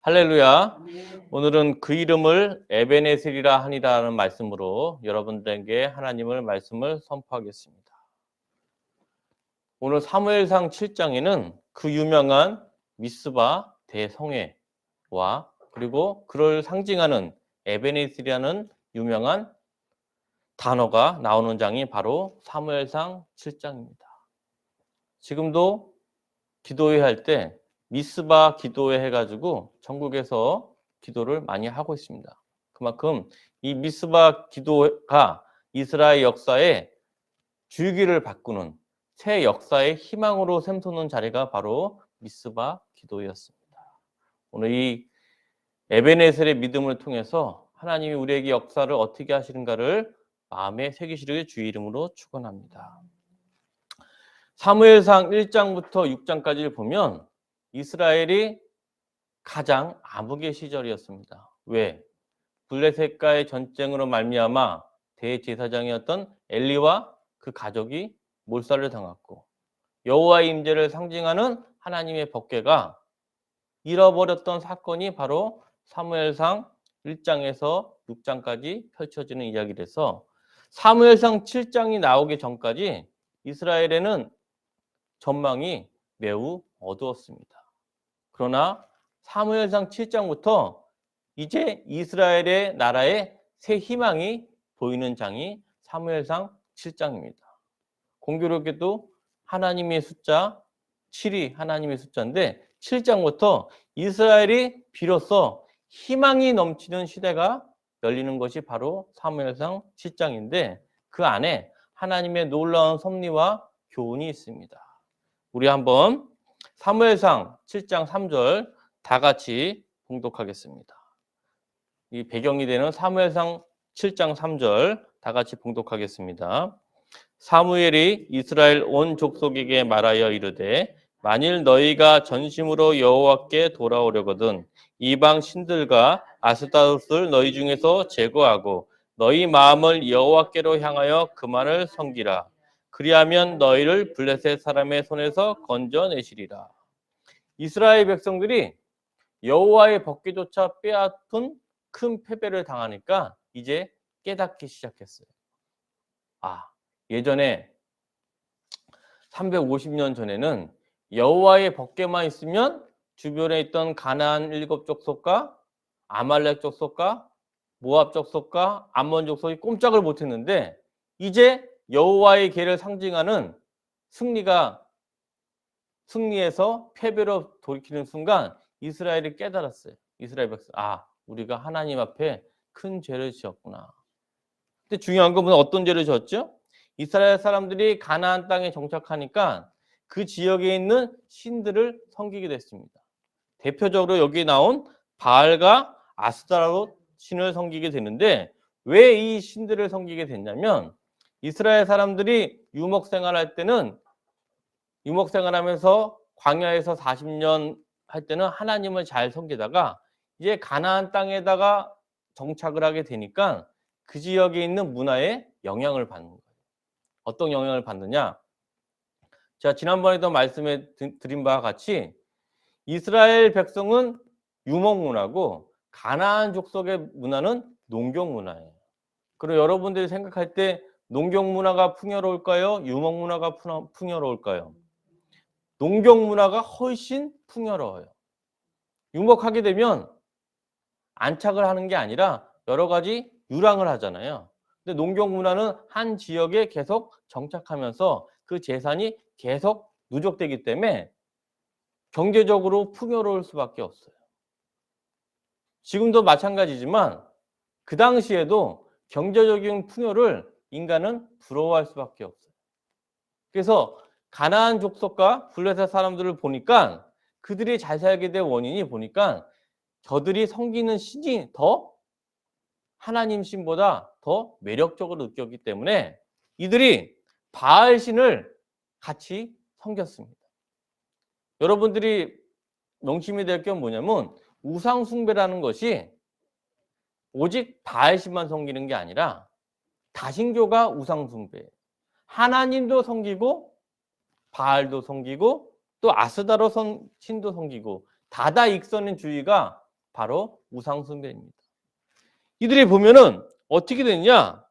할렐루야. 오늘은 그 이름을 에베네셀이라 하니라는 말씀으로 여러분들에게 하나님의 말씀을 선포하겠습니다. 오늘 사무엘상 7장에는 그 유명한 미스바 대성회와 그리고 그를 상징하는 에베네셀이라는 유명한 단어가 나오는 장이 바로 사무엘상 7장입니다. 지금도 기도회 할 때 미스바 기도회 해가지고 전국에서 기도를 많이 하고 있습니다. 그만큼 이 미스바 기도가 이스라엘 역사의 줄기를 바꾸는 새 역사의 희망으로 샘솟는 자리가 바로 미스바 기도회였습니다. 오늘 이 에베네셀의 믿음을 통해서 하나님이 우리에게 역사를 어떻게 하시는가를 마음에 새기시기를 주의 이름으로 축원합니다. 사무엘상 1장부터 6장까지를 보면 이스라엘이 가장 암흑의 시절이었습니다. 왜? 블레셋과의 전쟁으로 말미암아 대제사장이었던 엘리와 그 가족이 몰살을 당했고 여호와의 임재를 상징하는 하나님의 법궤가 잃어버렸던 사건이 바로 사무엘상 1장에서 6장까지 펼쳐지는 이야기라서 사무엘상 7장이 나오기 전까지 이스라엘에는 전망이 매우 어두웠습니다. 그러나 사무엘상 7장부터 이제 이스라엘의 나라의 새 희망이 보이는 장이 사무엘상 7장입니다. 공교롭게도 하나님의 숫자 7이 하나님의 숫자인데 7장부터 이스라엘이 비로소 희망이 넘치는 시대가 열리는 것이 바로 사무엘상 7장인데 그 안에 하나님의 놀라운 섭리와 교훈이 있습니다. 우리 한번 사무엘상 7장 3절 다 같이 봉독하겠습니다. 이 배경이 되는 사무엘상 7장 3절 다 같이 봉독하겠습니다. 사무엘이 이스라엘 온 족속에게 말하여 이르되 만일 너희가 전심으로 여호와께 돌아오려거든 이방 신들과 아스타롯을 너희 중에서 제거하고 너희 마음을 여호와께로 향하여 그만을 섬기라. 그리하면 너희를 블레셋 사람의 손에서 건져내시리라. 이스라엘 백성들이 여호와의 법궤조차 빼앗은 큰 패배를 당하니까 이제 깨닫기 시작했어요. 예전에 350년 전에는 여호와의 법궤만 있으면 주변에 있던 가나안 7 족속과 아말렉 족속과 모압 족속과 암몬 족속이 꼼짝을 못했는데 이제 여호와의 궤를 상징하는 승리에서 패배로 돌이키는 순간 이스라엘이 깨달았어요. 이스라엘 백성, 우리가 하나님 앞에 큰 죄를 지었구나. 근데 중요한 건 어떤 죄를 지었죠? 이스라엘 사람들이 가나안 땅에 정착하니까 그 지역에 있는 신들을 섬기게 됐습니다. 대표적으로 여기 나온 바알과 아스타롯 신을 섬기게 되는데 왜 이 신들을 섬기게 됐냐면 이스라엘 사람들이 유목 생활할 때는 유목 생활하면서 광야에서 40년 할 때는 하나님을 잘 섬기다가 이제 가나안 땅에다가 정착을 하게 되니까 그 지역에 있는 문화에 영향을 받는 거예요. 어떤 영향을 받느냐? 제가 지난번에도 말씀해 드린 바와 같이 이스라엘 백성은 유목 문화고 가나안 족속의 문화는 농경 문화예요. 그리고 여러분들이 생각할 때 농경 문화가 풍요로울까요? 유목 문화가 풍요로울까요? 농경 문화가 훨씬 풍요로워요. 유목하게 되면 안착을 하는 게 아니라 여러 가지 유랑을 하잖아요. 근데 농경 문화는 한 지역에 계속 정착하면서 그 재산이 계속 누적되기 때문에 경제적으로 풍요로울 수밖에 없어요. 지금도 마찬가지지만 그 당시에도 경제적인 풍요를 인간은 부러워할 수밖에 없어요. 그래서 가나안 족속과 블레셋 사람들을 보니까 그들이 잘 살게 된 원인이 보니까 저들이 섬기는 신이 더 하나님 신보다 더 매력적으로 느꼈기 때문에 이들이 바알 신을 같이 섬겼습니다. 여러분들이 명심이 될 게 뭐냐면 우상 숭배라는 것이 오직 바알 신만 섬기는 게 아니라 다신교가 우상 숭배예요. 하나님도 섬기고 바알도 섬기고 또 아스다로 신도 섬기고 다다익선주의가 바로 우상 숭배입니다. 이들이 보면은 어떻게 됐냐?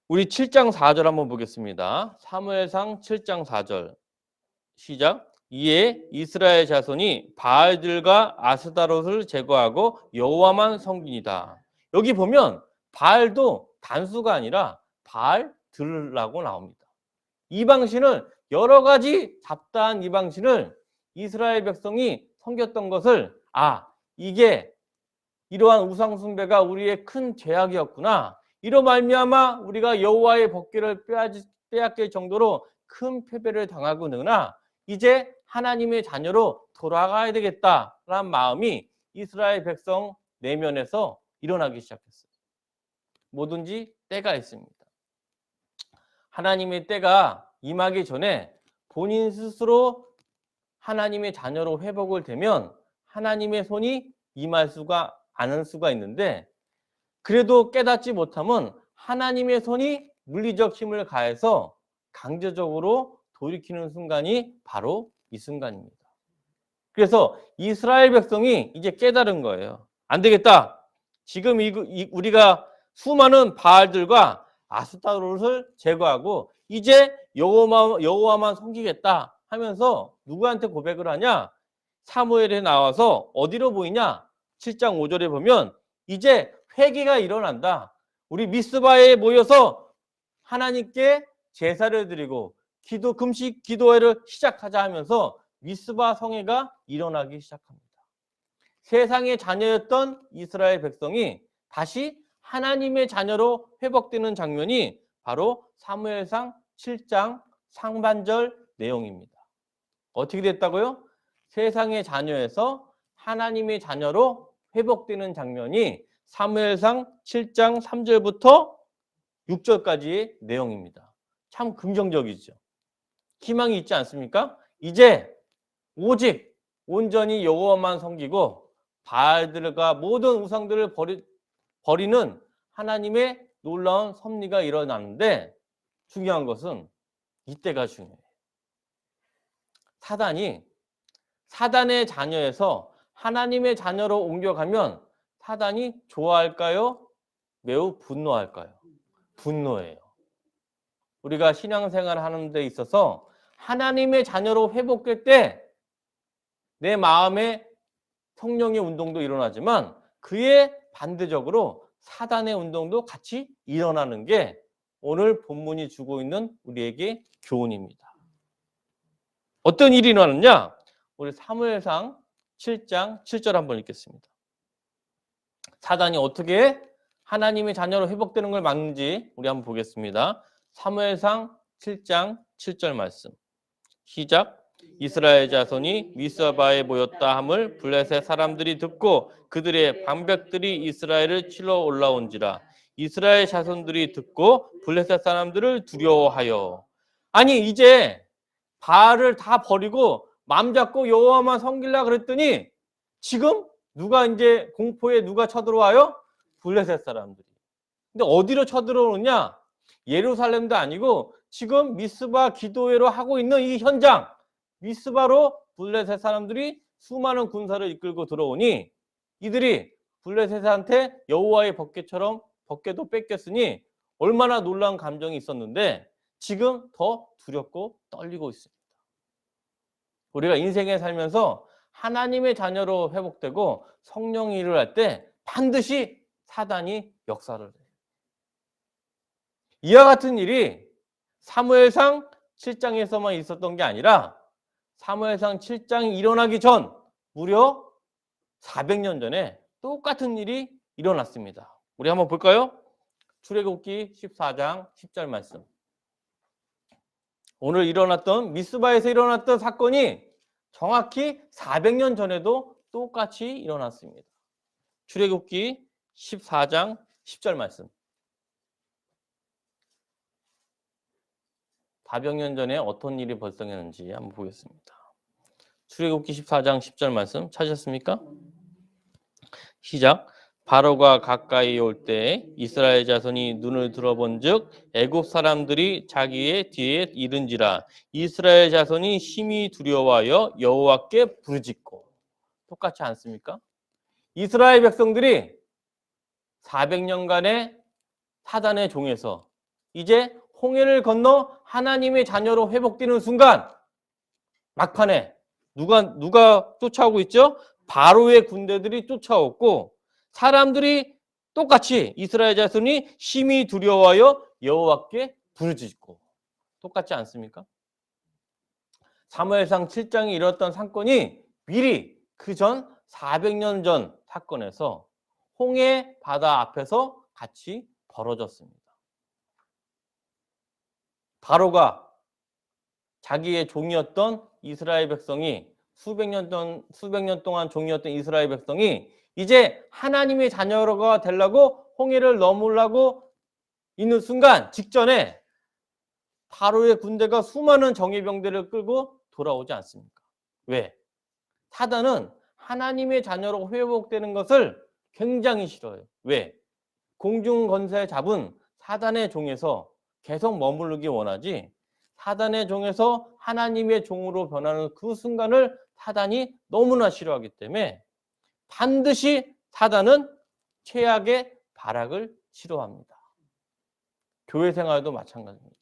우리 7장 4절 한번 보겠습니다. 사무엘상 7장 4절 시작. 이에 이스라엘 자손이 바알들과 아스타롯을 제거하고 여호와만 섬기니라. 여기 보면 바알도 단수가 아니라 바알들라고 나옵니다. 이방신을 여러 가지 잡다한 이방신을 이스라엘 백성이 섬겼던 것을 이게 이러한 우상 숭배가 우리의 큰 죄악이었구나. 이로 말미암아 우리가 여호와의 법궤를 빼앗길 정도로 큰 패배를 당하고는구나. 이제 하나님의 자녀로 돌아가야 되겠다라는 마음이 이스라엘 백성 내면에서 일어나기 시작했어요. 뭐든지 때가 있습니다. 하나님의 때가 임하기 전에 본인 스스로 하나님의 자녀로 회복을 되면 하나님의 손이 임할 수가 않을 수가 있는데, 그래도 깨닫지 못하면 하나님의 손이 물리적 힘을 가해서 강제적으로 돌이키는 순간이 바로 이 순간입니다. 그래서 이스라엘 백성이 이제 깨달은 거예요. 안 되겠다. 지금 우리가 수많은 바알들과 아스타롯을 제거하고 이제 여호와만 섬기겠다 하면서 누구한테 고백을 하냐? 사무엘에 나와서 어디로 보이냐? 7장 5절에 보면 이제 회개가 일어난다. 우리 미스바에 모여서 하나님께 제사를 드리고 금식 기도회를 시작하자 하면서 미스바 성회가 일어나기 시작합니다. 세상의 자녀였던 이스라엘 백성이 다시 하나님의 자녀로 회복되는 장면이 바로 사무엘상 7장 상반절 내용입니다. 어떻게 됐다고요? 세상의 자녀에서 하나님의 자녀로 회복되는 장면이 사무엘상 7장 3절부터 6절까지의 내용입니다. 참 긍정적이죠. 희망이 있지 않습니까? 이제 오직 온전히 여호와만 섬기고 바알들과 모든 우상들을 버리는 하나님의 놀라운 섭리가 일어나는데, 중요한 것은 이때가 중요해요. 사단의 자녀에서 하나님의 자녀로 옮겨가면 사단이 좋아할까요? 매우 분노할까요? 분노해요. 우리가 신앙생활을 하는 데 있어서 하나님의 자녀로 회복될 때 내 마음에 성령의 운동도 일어나지만 그에 반대적으로 사단의 운동도 같이 일어나는 게 오늘 본문이 주고 있는 우리에게 교훈입니다. 어떤 일이 일어났냐? 우리 사무엘상 7장 7절 한번 읽겠습니다. 사단이 어떻게 하나님의 자녀로 회복되는 걸 막는지 우리 한번 보겠습니다. 사무엘상 7장 7절 말씀 시작. 이스라엘 자손이 미스바에 모였다 함을 블레셋 사람들이 듣고 그들의 방백들이 이스라엘을 치러 올라온지라. 이스라엘 자손들이 듣고 블레셋 사람들을 두려워하여. 아니 이제 바알을 다 버리고 마음 잡고 여호와만 섬기려고 그랬더니 지금 누가 이제 공포에 누가 쳐들어와요? 블레셋 사람들이. 근데 어디로 쳐들어오느냐? 예루살렘도 아니고 지금 미스바 기도회로 하고 있는 이 현장, 미스바로 블레셋 사람들이 수많은 군사를 이끌고 들어오니 이들이 블레셋한테 여호와의 법궤도 뺏겼으니 얼마나 놀라운 감정이 있었는데 지금 더 두렵고 떨리고 있습니다. 우리가 인생에 살면서 하나님의 자녀로 회복되고 성령이 일을 할 때 반드시 사단이 역사를 해요. 이와 같은 일이 사무엘상 7장에서만 있었던 게 아니라 사무엘상 7장이 일어나기 전 무려 400년 전에 똑같은 일이 일어났습니다. 우리 한번 볼까요? 출애굽기 14장 10절 말씀. 오늘 미스바에서 일어났던 사건이 정확히 400년 전에도 똑같이 일어났습니다. 출애굽기 14장 10절 말씀. 400년 전에 어떤 일이 발생했는지 한번 보겠습니다. 출애굽기 14장 10절 말씀 찾으셨습니까? 시작. 바로가 가까이 올 때 이스라엘 자손이 눈을 들어본즉 애굽 사람들이 자기의 뒤에 이른지라. 이스라엘 자손이 심히 두려워하여 여호와께 부르짖고. 똑같지 않습니까? 이스라엘 백성들이 400년간의 사단의 종에서 이제 홍해를 건너 하나님의 자녀로 회복되는 순간 막판에 누가 쫓아오고 있죠? 바로의 군대들이 쫓아오고 사람들이 똑같이 이스라엘 자손이 심히 두려워하여 여호와께 부르짖고 똑같지 않습니까? 사무엘상 7장에 이뤘던 사건이 미리 그 전 400년 전 사건에서 홍해 바다 앞에서 같이 벌어졌습니다. 바로가 자기의 종이었던 이스라엘 백성이 수백 년 동안 종이었던 이스라엘 백성이 이제 하나님의 자녀가 되려고 홍해를 넘으려고 있는 순간 직전에 바로의 군대가 수많은 정예병들을 끌고 돌아오지 않습니까? 왜? 사단은 하나님의 자녀로 회복되는 것을 굉장히 싫어요. 왜? 공중 권세 잡은 사단의 종에서 계속 머무르기 원하지 사단의 종에서 하나님의 종으로 변하는 그 순간을 사단이 너무나 싫어하기 때문에 반드시 사단은 최악의 발악을 싫어합니다. 교회 생활도 마찬가지입니다.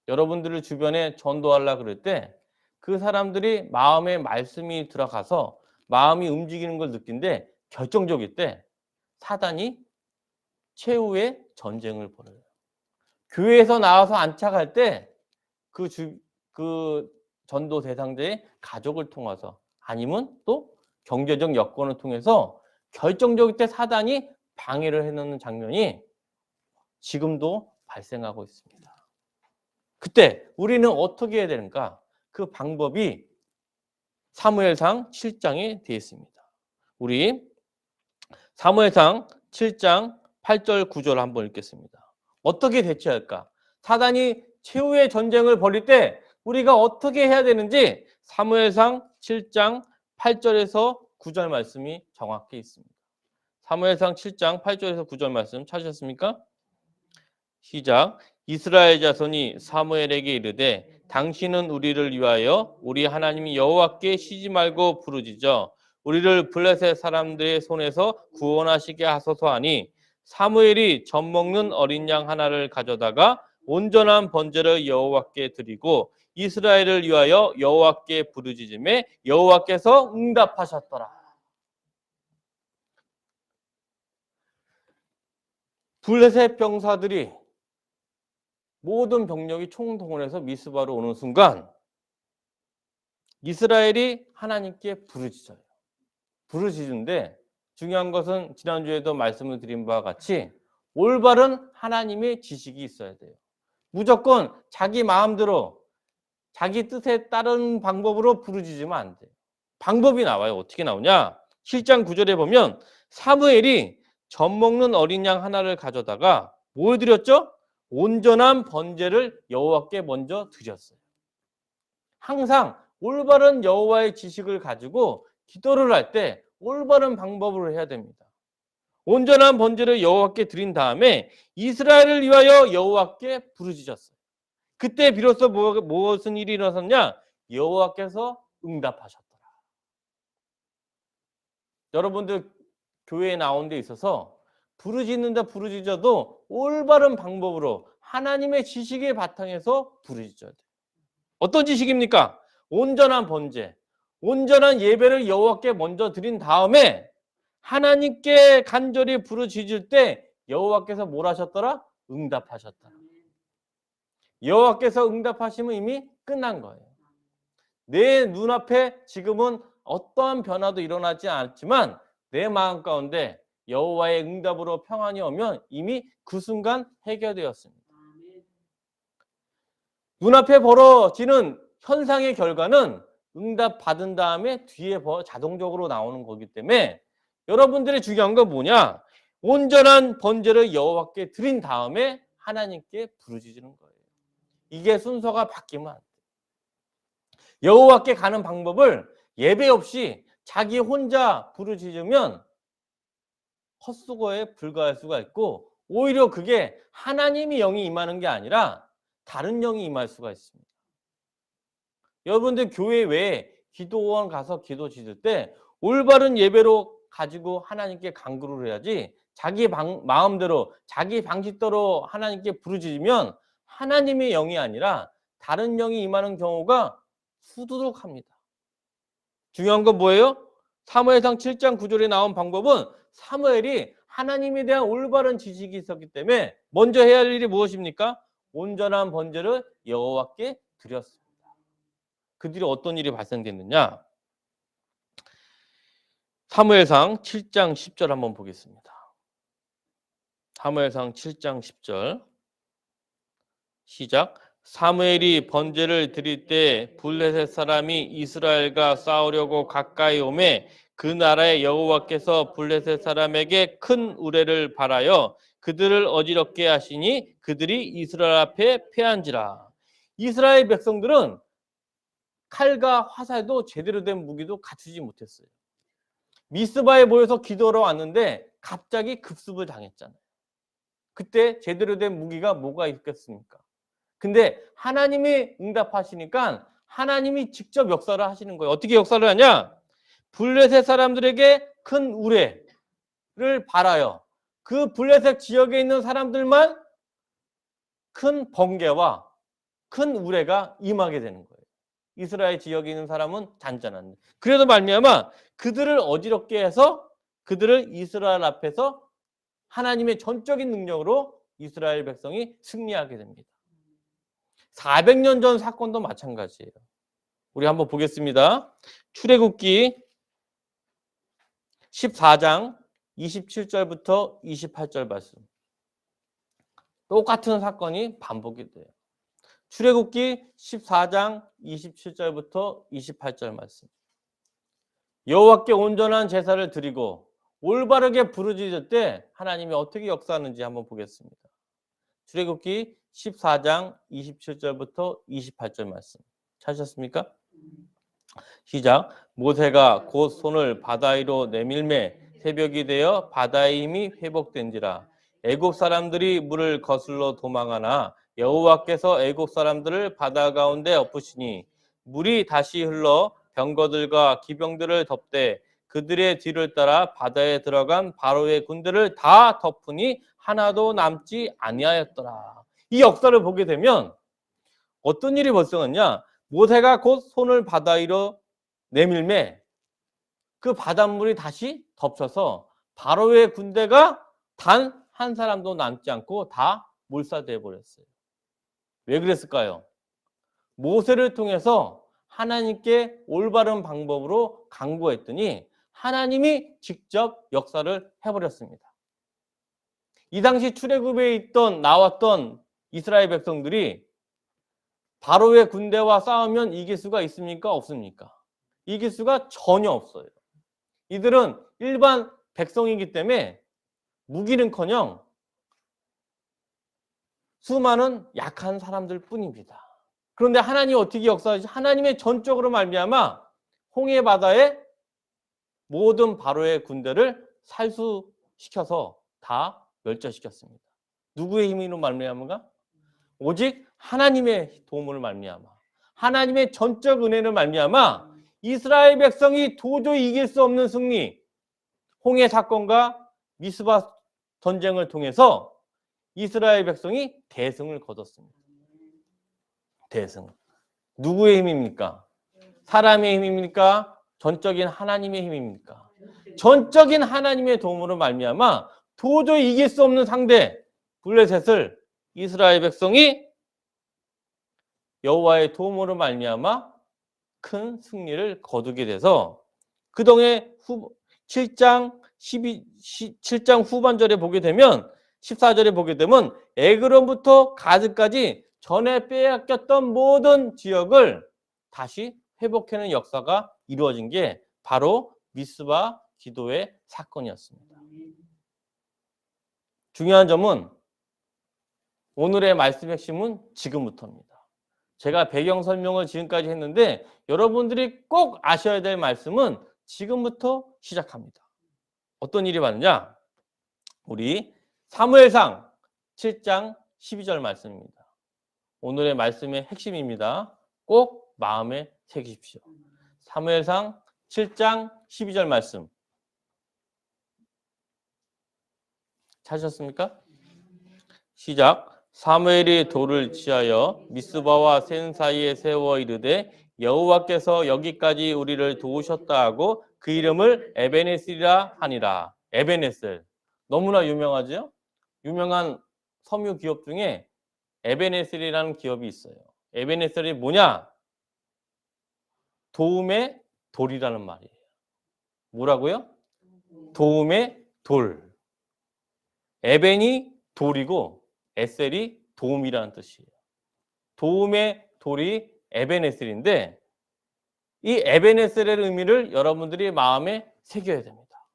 여러분들을 주변에 전도하려고 그럴 때 그 사람들이 마음에 말씀이 들어가서 마음이 움직이는 걸 느낀데 결정적일 때 사단이 최후의 전쟁을 벌여요. 교회에서 나와서 안착할 때 그 전도 대상자의 가족을 통해서 아니면 또 경제적 여건을 통해서 결정적일 때 사단이 방해를 해놓는 장면이 지금도 발생하고 있습니다. 그때 우리는 어떻게 해야 되는가? 그 방법이 사무엘상 7장에 되어 있습니다. 우리 사무엘상 7장 8절 9절 한번 읽겠습니다. 어떻게 대처할까? 사단이 최후의 전쟁을 벌일 때 우리가 어떻게 해야 되는지 사무엘상 7장 8절에서 9절 말씀이 정확히 있습니다. 사무엘상 7장 8절에서 9절 말씀 찾으셨습니까? 시작. 이스라엘 자손이 사무엘에게 이르되 당신은 우리를 위하여 우리 하나님 여호와께 쉬지 말고 부르짖어 우리를 블레셋 사람들의 손에서 구원하시게 하소서 하니 사무엘이 젖 먹는 어린 양 하나를 가져다가 온전한 번제를 여호와께 드리고 이스라엘을 위하여 여호와께 부르짖음에 여호와께서 응답하셨더라. 블레셋 병사들이 모든 병력이 총동원해서 미스바로 오는 순간 이스라엘이 하나님께 부르짖어요. 부르짖는데 중요한 것은 지난주에도 말씀을 드린 바와 같이 올바른 하나님의 지식이 있어야 돼요. 무조건 자기 마음대로 자기 뜻에 따른 방법으로 부르짖으면 안 돼요. 방법이 나와요. 어떻게 나오냐? 7장 9절에 보면 사무엘이 젖 먹는 어린 양 하나를 가져다가 뭘 드렸죠? 온전한 번제를 여호와께 먼저 드렸어요. 항상 올바른 여호와의 지식을 가지고 기도를 할 때 올바른 방법으로 해야 됩니다. 온전한 번제를 여호와께 드린 다음에 이스라엘을 위하여 여호와께 부르짖었어요. 그때 비로소 무슨 일이 일어났냐? 여호와께서 응답하셨더라. 여러분들 교회에 나온 데 있어서 부르짖어도 올바른 방법으로 하나님의 지식의 바탕에서 부르짖어야 돼요. 어떤 지식입니까? 온전한 번제, 온전한 예배를 여호와께 먼저 드린 다음에 하나님께 간절히 부르짖을 때 여호와께서 뭘 하셨더라? 응답하셨더라. 여호와께서 응답하시면 이미 끝난 거예요. 내 눈앞에 지금은 어떠한 변화도 일어나지 않았지만 내 마음 가운데 여호와의 응답으로 평안이 오면 이미 그 순간 해결되었습니다. 눈앞에 벌어지는 현상의 결과는 응답 받은 다음에 뒤에 자동적으로 나오는 거기 때문에 여러분들의 중요한 건 뭐냐? 온전한 번제를 여호와께 드린 다음에 하나님께 부르짖는 거예요. 이게 순서가 바뀌면 안 돼요. 여호와께 가는 방법을 예배 없이 자기 혼자 부르짖으면 헛수고에 불과할 수가 있고 오히려 그게 하나님이 영이 임하는 게 아니라 다른 영이 임할 수가 있습니다. 여러분들 교회 외에 기도원 가서 기도 지을 때 올바른 예배로 가지고 하나님께 간구를 해야지 자기 마음대로 자기 방식대로 하나님께 부르짖으면 하나님의 영이 아니라 다른 영이 임하는 경우가 수두룩합니다. 중요한 건 뭐예요? 사무엘상 7장 9절에 나온 방법은 사무엘이 하나님에 대한 올바른 지식이 있었기 때문에 먼저 해야 할 일이 무엇입니까? 온전한 번제를 여호와께 드렸습니다. 그 뒤에 어떤 일이 발생됐느냐? 사무엘상 7장 10절 한번 보겠습니다. 사무엘상 7장 10절 시작. 사무엘이 번제를 드릴 때 블레셋 사람이 이스라엘과 싸우려고 가까이 오매 그 나라의 여호와께서 블레셋 사람에게 큰 우레를 발하여 그들을 어지럽게 하시니 그들이 이스라엘 앞에 패한지라. 이스라엘 백성들은 칼과 화살도 제대로 된 무기도 갖추지 못했어요. 미스바에 모여서 기도하러 왔는데 갑자기 급습을 당했잖아요. 그때 제대로 된 무기가 뭐가 있겠습니까? 근데 하나님이 응답하시니까 하나님이 직접 역사를 하시는 거예요. 어떻게 역사를 하냐? 블레셋 사람들에게 큰 우레를 발하여 그 블레셋 지역에 있는 사람들만 큰 번개와 큰 우레가 임하게 되는 거예요. 이스라엘 지역에 있는 사람은 잔잔한데. 그래서 말미암아 그들을 어지럽게 해서 그들을 이스라엘 앞에서 하나님의 전적인 능력으로 이스라엘 백성이 승리하게 됩니다. 400년 전 사건도 마찬가지예요. 우리 한번 보겠습니다. 출애굽기 14장 27절부터 28절 말씀. 똑같은 사건이 반복이 돼요. 출애굽기 14장 27절부터 28절 말씀. 여호와께 온전한 제사를 드리고 올바르게 부르짖을 때 하나님이 어떻게 역사하는지 한번 보겠습니다. 출애굽기 14장 27절부터 28절 말씀. 찾으셨습니까? 시작. 모세가 곧 손을 바다 위로 내밀매 새벽이 되어 바다의 힘이 회복된지라. 애굽 사람들이 물을 거슬러 도망하나 여호와께서 애굽 사람들을 바다 가운데 엎으시니 물이 다시 흘러 병거들과 기병들을 덮되 그들의 뒤를 따라 바다에 들어간 바로의 군대를 다 덮으니 하나도 남지 아니하였더라. 이 역사를 보게 되면 어떤 일이 발생했냐? 모세가 곧 손을 바다 위로 내밀매 그 바닷물이 다시 덮쳐서 바로의 군대가 단 한 사람도 남지 않고 다 몰살돼 버렸어요. 왜 그랬을까요? 모세를 통해서 하나님께 올바른 방법으로 간구했더니 하나님이 직접 역사를 해버렸습니다. 이 당시 출애굽에 나왔던 이스라엘 백성들이 바로의 군대와 싸우면 이길 수가 있습니까? 없습니까? 이길 수가 전혀 없어요. 이들은 일반 백성이기 때문에 무기는커녕 수많은 약한 사람들 뿐입니다. 그런데 하나님이 어떻게 역사하지? 하나님의 전적으로 말미암아 홍해 바다에 모든 바로의 군대를 살수시켜서 다 멸절시켰습니다. 누구의 힘으로 말미암은가? 오직 하나님의 도움을 말미암아 하나님의 전적 은혜를 말미암아 이스라엘 백성이 도저히 이길 수 없는 승리, 홍해 사건과 미스바 전쟁을 통해서 이스라엘 백성이 대승을 거뒀습니다. 대승. 누구의 힘입니까? 사람의 힘입니까? 전적인 하나님의 힘입니까? 전적인 하나님의 도움으로 말미암아 도저히 이길 수 없는 상대 블레셋을 이스라엘 백성이 여호와의 도움으로 말미암아 큰 승리를 거두게 돼서 그동안 7장 후반절에 보게 되면 14절에 보게 되면 에그론부터 가드까지 전에 빼앗겼던 모든 지역을 다시 회복하는 역사가 이루어진 게 바로 미스바 기도의 사건이었습니다. 중요한 점은 오늘의 말씀의 핵심은 지금부터입니다. 제가 배경 설명을 지금까지 했는데 여러분들이 꼭 아셔야 될 말씀은 지금부터 시작합니다. 어떤 일이 많으냐? 우리 사무엘상 7장 12절 말씀입니다. 오늘의 말씀의 핵심입니다. 꼭 마음에 새기십시오. 사무엘상 7장 12절 말씀. 찾으셨습니까? 시작. 사무엘이 돌을 취하여 미스바와 센 사이에 세워 이르되 여호와께서 여기까지 우리를 도우셨다 하고 그 이름을 에베네셀이라 하니라. 에베네셀. 너무나 유명하죠? 유명한 섬유 기업 중에 에베네셀이라는 기업이 있어요. 에베네셀이 뭐냐? 도움의 돌이라는 말이에요. 뭐라고요? 도움의 돌. 에벤이 돌이고 에셀이 도움이라는 뜻이에요. 도움의 돌이 에베네셀인데 이 에베네셀의 의미를 여러분들이 마음에 새겨야 됩니다.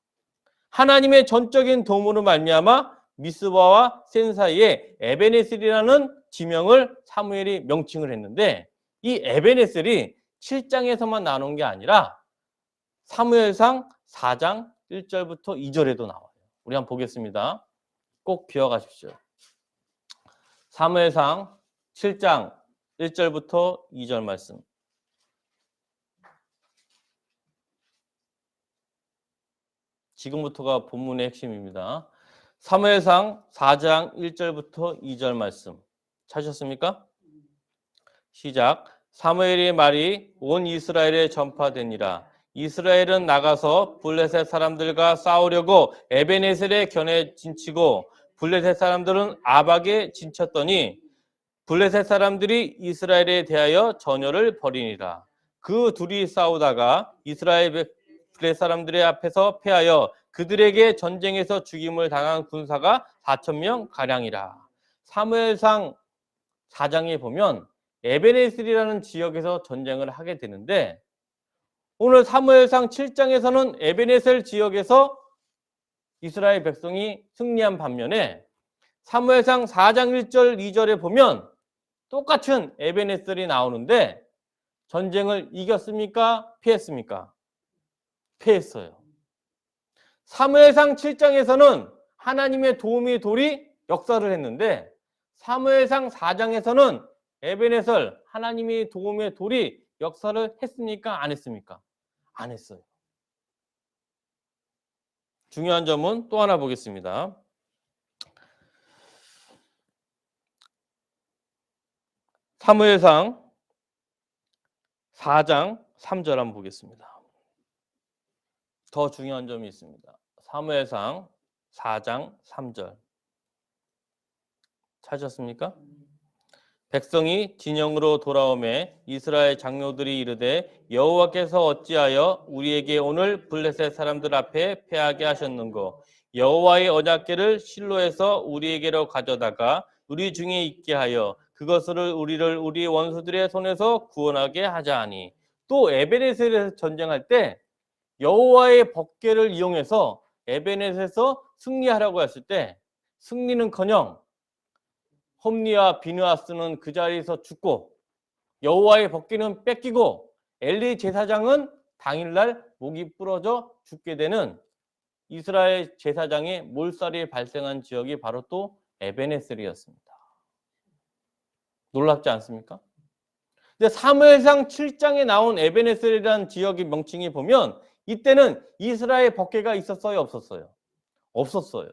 하나님의 전적인 도움으로 말미암아 미스바와 센 사이에 에베네셀이라는 지명을 사무엘이 명칭을 했는데 이 에베네셀이 7장에서만 나오는 게 아니라 사무엘상 4장 1절부터 2절에도 나와요. 우리 한번 보겠습니다. 꼭 기억하십시오. 사무엘상 7장 1절부터 2절 말씀. 지금부터가 본문의 핵심입니다. 사무엘상 4장 1절부터 2절 말씀. 찾으셨습니까? 시작. 사무엘의 말이 온 이스라엘에 전파되니라. 이스라엘은 나가서 블레셋 사람들과 싸우려고 에베네셀의 견에 진치고 블레셋 사람들은 아박에 진쳤더니 블레셋 사람들이 이스라엘에 대하여 전열을 벌이니라. 그 둘이 싸우다가 이스라엘 블레셋 사람들의 앞에서 패하여 그들에게 전쟁에서 죽임을 당한 군사가 4,000명 가량이라. 사무엘상 4장에 보면 에베네셀이라는 지역에서 전쟁을 하게 되는데 오늘 사무엘상 7장에서는 에베네셀 지역에서 이스라엘 백성이 승리한 반면에 사무엘상 4장 1절 2절에 보면 똑같은 에베네셀이 나오는데 전쟁을 이겼습니까? 피했습니까? 피했어요. 사무엘상 7장에서는 하나님의 도움의 돌이 역사를 했는데 사무엘상 4장에서는 에베네셀 하나님의 도움의 돌이 역사를 했습니까? 안 했습니까? 안 했어요. 중요한 점은 또 하나 보겠습니다. 사무엘상 4장 3절 한번 보겠습니다. 더 중요한 점이 있습니다. 사무엘상 4장 3절. 찾으셨습니까? 백성이 진영으로 돌아오매 이스라엘 장로들이 이르되 여호와께서 어찌하여 우리에게 오늘 블레셋 사람들 앞에 패하게 하셨는고 여호와의 언약궤를 실로에서 우리에게로 가져다가 우리 중에 있게 하여 그것을 우리를 우리 원수들의 손에서 구원하게 하자 하니. 또 에베네셀에서 전쟁할 때 여호와의 법궤를 이용해서 에베네셀에서 승리하라고 했을 때 승리는커녕 홈리와 비느하스는 그 자리에서 죽고 여호와의 법궤는 뺏기고 엘리 제사장은 당일날 목이 부러져 죽게 되는 이스라엘 제사장의 몰살이 발생한 지역이 바로 또 에베네셀이었습니다. 놀랍지 않습니까? 근데 사무엘상 7장에 나온 에베네셀이라는 지역의 명칭이 보면 이때는 이스라엘 법궤가 있었어요, 없었어요? 없었어요.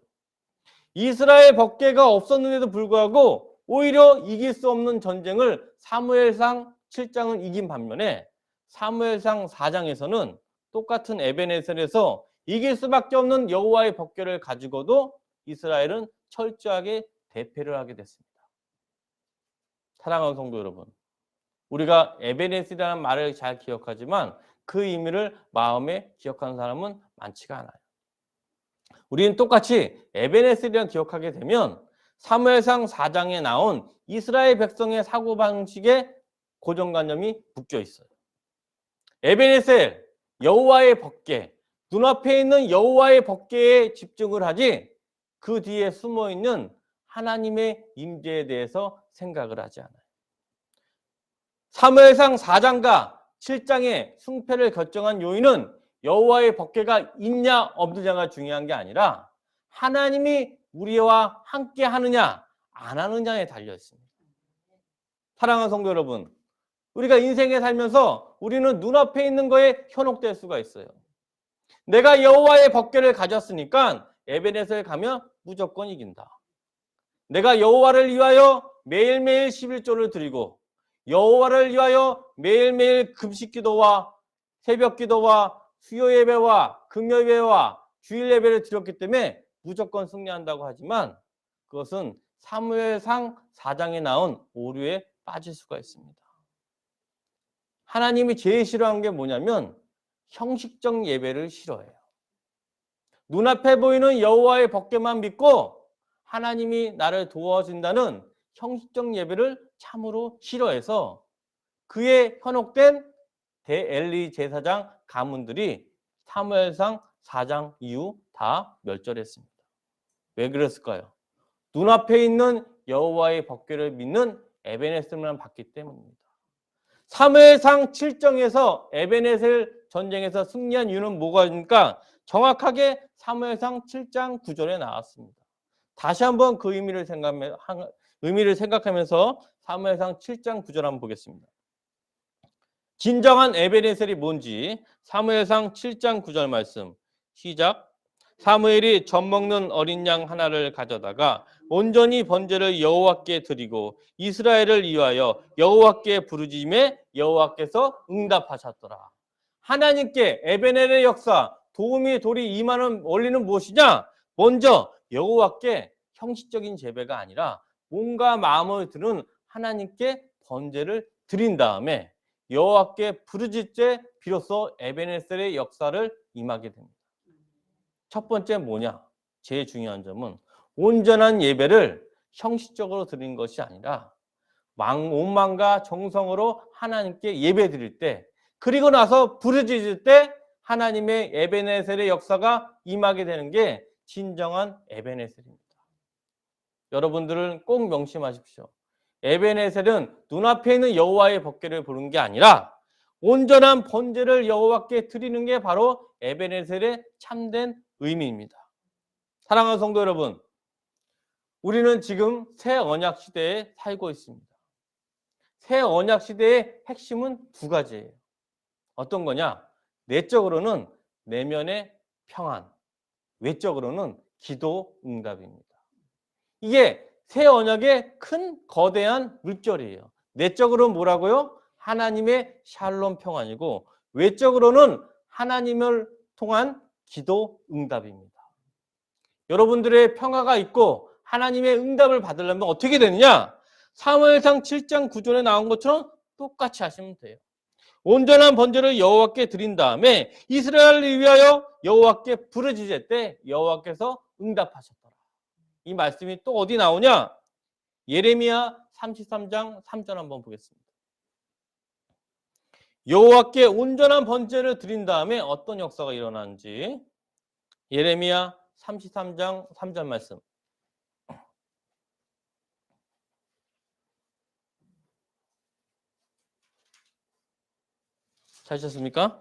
이스라엘 법궤가 없었는데도 불구하고 오히려 이길 수 없는 전쟁을 사무엘상 7장은 이긴 반면에 사무엘상 4장에서는 똑같은 에베네셀에서 이길 수밖에 없는 여호와의 법궤를 가지고도 이스라엘은 철저하게 대패를 하게 됐습니다. 사랑하는 성도 여러분, 우리가 에베네셀이라는 말을 잘 기억하지만 그 의미를 마음에 기억하는 사람은 많지가 않아요. 우리는 똑같이 에베네셀이라는 기억하게 되면 사무엘상 4장에 나온 이스라엘 백성의 사고방식에 고정관념이 묶여 있어요. 에베네셀, 여호와의 법궤, 눈앞에 있는 여호와의 법궤에 집중을 하지 그 뒤에 숨어있는 하나님의 임재에 대해서 생각을 하지 않아요. 사무엘상 4장과 7장의 승패를 결정한 요인은 여호와의 법궤가 있냐 없느냐가 중요한 게 아니라 하나님이 우리와 함께 하느냐 안 하느냐에 달려 있습니다. 사랑하는 성도 여러분, 우리가 인생에 살면서 우리는 눈앞에 있는 거에 현혹될 수가 있어요. 내가 여호와의 법궤를 가졌으니까 에베네셀에 가면 무조건 이긴다. 내가 여호와를 위하여 매일매일 11조를 드리고 여호와를 위하여 매일매일 금식기도와 새벽기도와 수요예배와 금요예배와 주일예배를 드렸기 때문에 무조건 승리한다고 하지만 그것은 사무엘상 4장에 나온 오류에 빠질 수가 있습니다. 하나님이 제일 싫어하는 게 뭐냐면 형식적 예배를 싫어해요. 눈앞에 보이는 여호와의 법궤만 믿고 하나님이 나를 도와준다는 형식적 예배를 참으로 싫어해서 그에 현혹된 대엘리 제사장 가문들이 사무엘상 4장 이후 다 멸절했습니다. 왜 그랬을까요? 눈앞에 있는 여호와의 법궤를 믿는 에베네셀만 봤기 때문입니다. 사무엘상 7장에서 에베네셀 전쟁에서 승리한 이유는 뭐가입니까? 정확하게 사무엘상 7장 9절에 나왔습니다. 다시 한번 그 의미를 생각하면서 사무엘상 7장 9절 한번 보겠습니다. 진정한 에베네셀이 뭔지 사무엘상 7장 9절 말씀 시작. 사무엘이 젖 먹는 어린 양 하나를 가져다가 온전히 번제를 여호와께 드리고 이스라엘을 위하여 여호와께 부르짖음에 여호와께서 응답하셨더라. 하나님께 에베네셀의 역사, 도움이 돌이 임하는 원리는 무엇이냐? 먼저 여호와께 형식적인 제배가 아니라 몸과 마음을 드는 하나님께 번제를 드린 다음에 여호와께 부르짖을 때 비로소 에베네셀의 역사를 임하게 됩니다. 첫 번째 뭐냐? 제일 중요한 점은 온전한 예배를 형식적으로 드리는 것이 아니라 온 마음과 정성으로 하나님께 예배 드릴 때 그리고 나서 부르짖을 때 하나님의 에베네셀의 역사가 임하게 되는 게 진정한 에베네셀입니다. 여러분들은 꼭 명심하십시오. 에베네셀은 눈앞에 있는 여호와의 법궤를 부르는 게 아니라 온전한 번제를 여호와께 드리는 게 바로 에베네셀의 참된 의미입니다. 사랑하는 성도 여러분, 우리는 지금 새 언약 시대에 살고 있습니다. 새 언약 시대의 핵심은 두 가지예요. 어떤 거냐? 내적으로는 내면의 평안, 외적으로는 기도 응답입니다. 이게 새 언약의 큰 거대한 물결이에요. 내적으로는 뭐라고요? 하나님의 샬롬 평안이고 외적으로는 하나님을 통한 기도 응답입니다. 여러분들의 평화가 있고 하나님의 응답을 받으려면 어떻게 되느냐? 사무엘상 7장 9절에 나온 것처럼 똑같이 하시면 돼요. 온전한 번제를 여호와께 드린 다음에 이스라엘을 위하여 여호와께 부르짖을 때 여호와께서 응답하셨더라. 이 말씀이 또 어디 나오냐? 예레미야 33장 3절 한번 보겠습니다. 여호와께 온전한 번제를 드린 다음에 어떤 역사가 일어나는지 예레미야 33장 3절 말씀. 찾으셨습니까?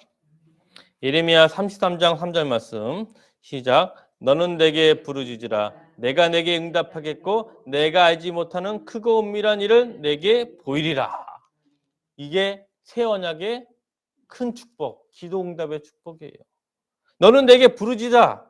예레미야 33장 3절 말씀 시작. 너는 내게 부르짖으라. 내가 내게 응답하겠고 내가 알지 못하는 크고 은밀한 일을 내게 보이리라. 이게 새 언약의 큰 축복, 기도 응답의 축복이에요. 너는 내게 부르짖으라.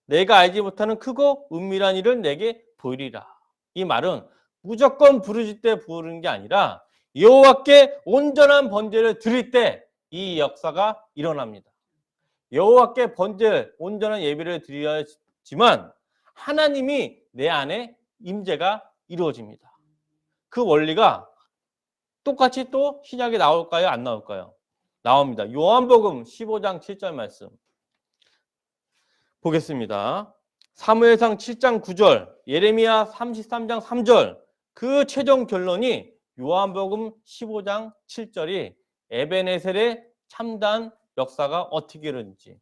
내가 알지 못하는 크고 은밀한 일을 내게 보이리라. 이 말은 무조건 부르짖을 때 부르는 게 아니라 여호와께 온전한 번제를 드릴 때 이 역사가 일어납니다. 여호와께 번제, 온전한 예배를 드려야지만 하나님이 내 안에 임재가 이루어집니다. 그 원리가 똑같이 또 신약에 나올까요? 안 나올까요? 나옵니다. 요한복음 15장 7절 말씀 보겠습니다. 사무엘상 7장 9절, 예레미야 33장 3절 그 최종 결론이 요한복음 15장 7절이 에베네셀의 참단 역사가 어떻게 이루어진지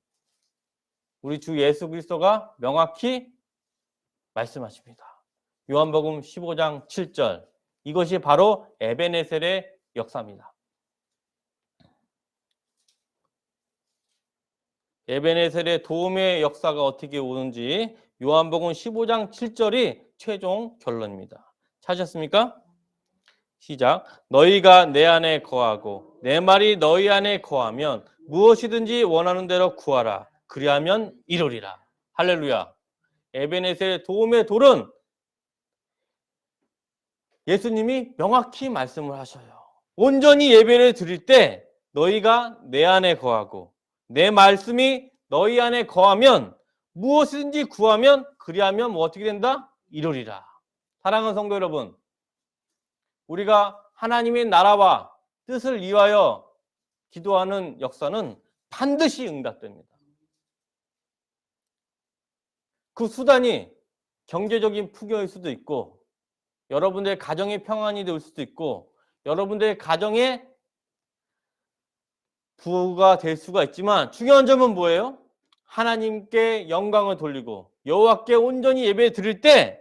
우리 주 예수 그리스도가 명확히 말씀하십니다. 요한복음 15장 7절 이것이 바로 에베네셀의 역사입니다. 에베네셀의 도움의 역사가 어떻게 오는지 요한복음 15장 7절이 최종 결론입니다. 찾으셨습니까? 시작. 너희가 내 안에 거하고 내 말이 너희 안에 거하면 무엇이든지 원하는 대로 구하라. 그리하면 이루리라. 할렐루야. 에베네셀의 도움의 돌은 예수님이 명확히 말씀을 하셔요. 온전히 예배를 드릴 때 너희가 내 안에 거하고 내 말씀이 너희 안에 거하면 무엇이든지 구하면 그리하면 뭐 어떻게 된다? 이루리라. 사랑하는 성도 여러분, 우리가 하나님의 나라와 뜻을 위하여 기도하는 역사는 반드시 응답됩니다. 그 수단이 경제적인 풍요일 수도 있고 여러분들의 가정의 평안이 될 수도 있고 여러분들의 가정에 부가 될 수가 있지만 중요한 점은 뭐예요? 하나님께 영광을 돌리고 여호와께 온전히 예배 드릴 때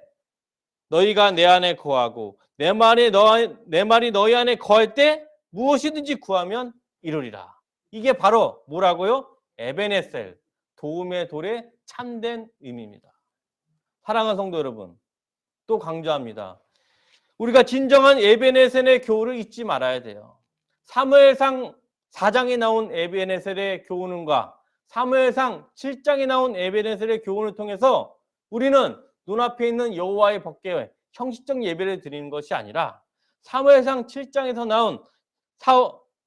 너희가 내 안에 거하고 내 말이 너희 안에 거할 때 무엇이든지 구하면 이루리라. 이게 바로 뭐라고요? 에베네셀, 도움의 돌의 참된 의미입니다. 사랑하는 성도 여러분, 또 강조합니다. 우리가 진정한 에베네셀의 교훈을 잊지 말아야 돼요. 사무엘상 4장에 나온 에베네셀의 교훈과 사무엘상 7장에 나온 에베네셀의 교훈을 통해서 우리는 눈앞에 있는 여호와의 법궤에 형식적 예배를 드리는 것이 아니라 사무엘상 7장에서 나온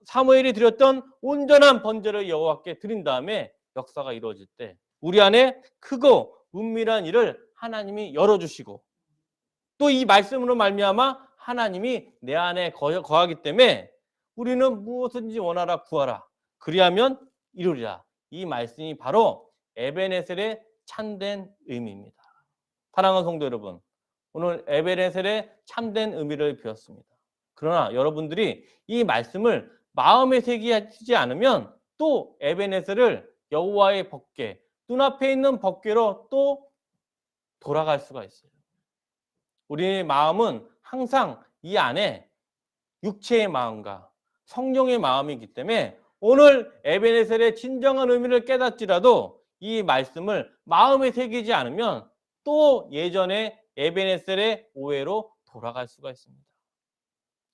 사무엘이 드렸던 온전한 번제를 여호와께 드린 다음에 역사가 이루어질 때 우리 안에 크고 은밀한 일을 하나님이 열어주시고 또 이 말씀으로 말미암아 하나님이 내 안에 거하기 때문에 우리는 무엇든지 원하라 구하라 그리하면 이루리라. 이 말씀이 바로 에베네셀의 참된 의미입니다. 사랑하는 성도 여러분, 오늘 에베네셀의 참된 의미를 배웠습니다. 그러나 여러분들이 이 말씀을 마음에 새기지 않으면 또 에베네셀을 여호와의 법궤, 눈앞에 있는 법궤로 또 돌아갈 수가 있어요. 우리의 마음은 항상 이 안에 육체의 마음과 성령의 마음이기 때문에 오늘 에베네셀의 진정한 의미를 깨닫지라도 이 말씀을 마음에 새기지 않으면 또 예전에 에베네셀의 오해로 돌아갈 수가 있습니다.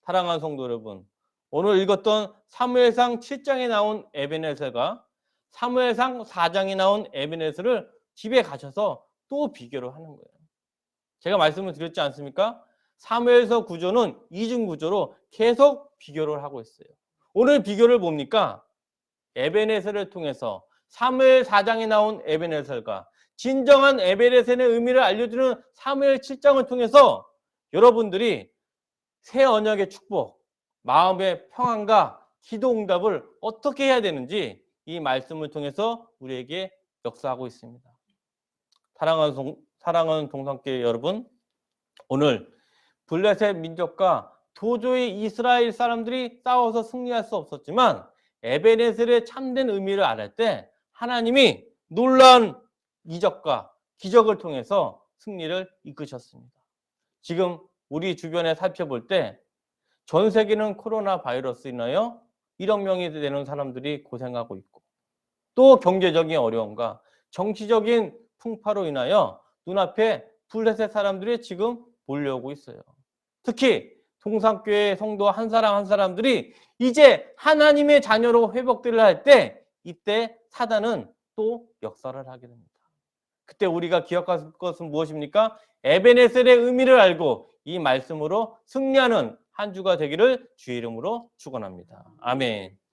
사랑하는 성도 여러분, 오늘 읽었던 사무엘상 7장에 나온 에베네셀과 사무엘상 4장에 나온 에베네셀을 집에 가셔서 또 비교를 하는 거예요. 제가 말씀을 드렸지 않습니까? 사무엘서 구조는 이중 구조로 계속 비교를 하고 있어요. 오늘 비교를 뭡니까? 에베네셀을 통해서 사무엘 4장에 나온 에베네셀과 진정한 에베네셀의 의미를 알려주는 사무엘 7장을 통해서 여러분들이 새 언약의 축복, 마음의 평안과 기도 응답을 어떻게 해야 되는지 이 말씀을 통해서 우리에게 역사하고 있습니다. 사랑하는 동산교회 여러분, 오늘 블레셋 민족과 도저히 이스라엘 사람들이 싸워서 승리할 수 없었지만 에베네셀의 참된 의미를 알을 때 하나님이 놀라운 이적과 기적을 통해서 승리를 이끄셨습니다. 지금 우리 주변에 살펴볼 때 전 세계는 코로나 바이러스 인하여 1억 명이 되는 사람들이 고생하고 있고 또 경제적인 어려움과 정치적인 풍파로 인하여 눈앞에 블레셋 사람들이 지금 몰려오고 있어요. 특히 동산교회 성도 한 사람 한 사람들이 이제 하나님의 자녀로 회복들을 할 때 이때 사단은 또 역사를 하게 됩니다. 그때 우리가 기억할 것은 무엇입니까? 에베네셀의 의미를 알고 이 말씀으로 승리하는 한 주가 되기를 주의 이름으로 축원합니다. 아멘.